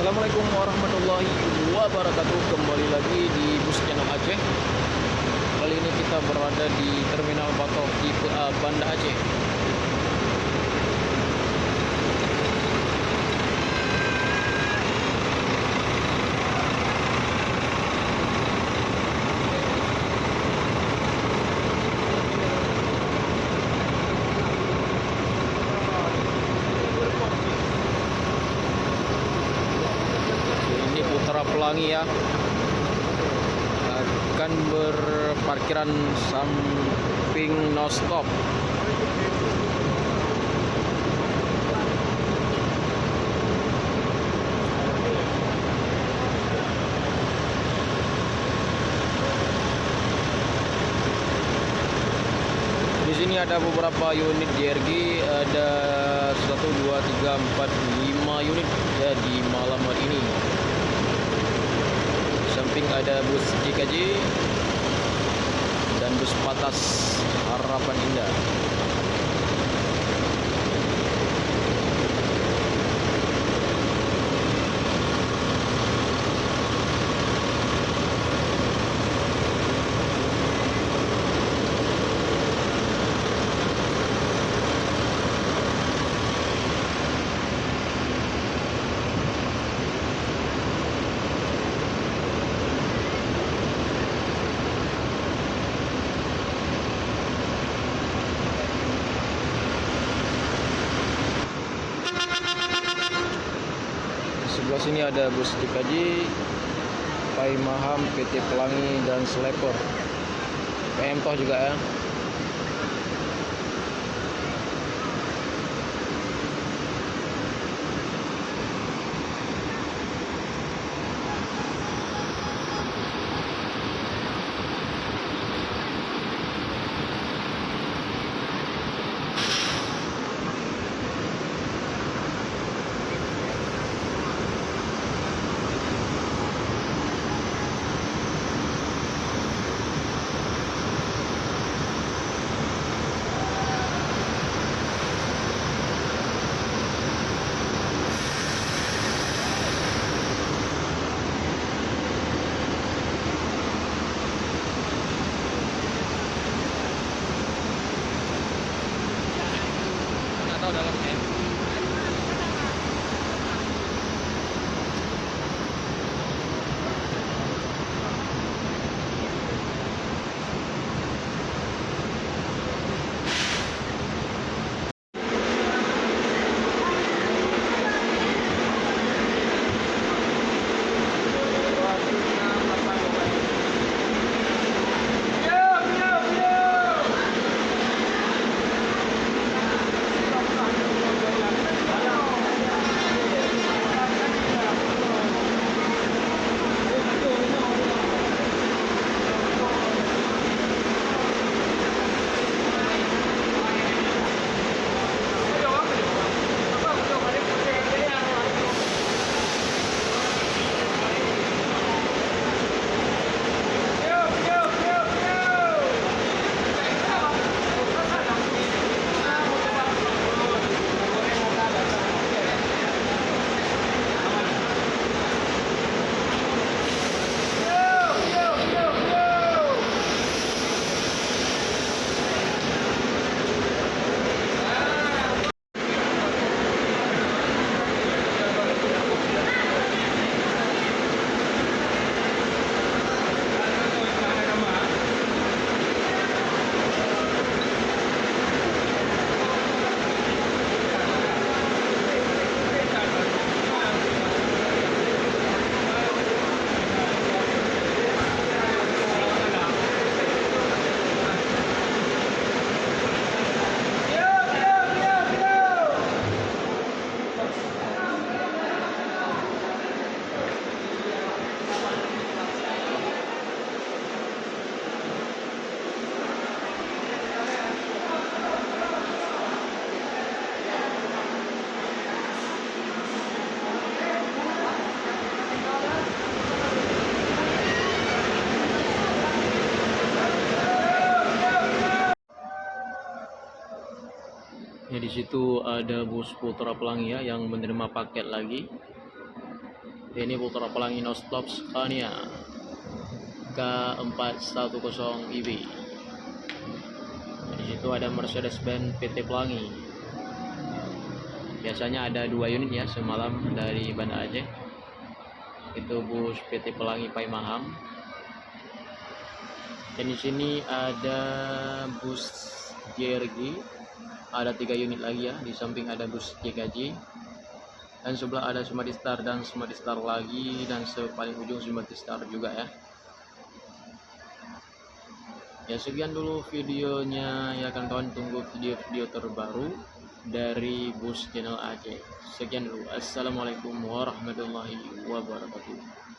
Assalamualaikum warahmatullahi wabarakatuh. Kembali lagi di Bus Channel Aceh. Kali ini kita berada di Terminal Batok tipe A Banda Aceh. Ini Putra Pelangi ya, akan berparkiran samping no stop. Di sini ada beberapa unit JRG, ada 1, 2, 3, 4, 5 unit ya di malam hari ini. Di samping ada bus JKJ dan bus Patas Harapan Indah. Sebelah sini ada bus DKJ, Pai Maham, PT Pelangi, dan Sleper. PM Toh juga ya. Nggak tahu dalamnya. Ya, di situ ada bus Putra Pelangi ya yang menerima paket lagi. Ini Putra Pelangi No Stop Scania K410 EB. Di situ ada Mercedes-Benz PT Pelangi. Biasanya ada 2 unit ya semalam dari Banda Aceh. Itu bus PT Pelangi Paimaham. Dan di sini ada bus JRG, ada 3 unit lagi ya. Di samping ada bus JKJ, dan sebelah ada Sumadi Star dan Sumadi Star lagi, dan sepaling ujung Sumadi Star juga ya. Ya sekian dulu videonya ya kawan-kawan, tunggu video-video terbaru dari Bus Channel Aceh. Sekian dulu, assalamualaikum warahmatullahi wabarakatuh.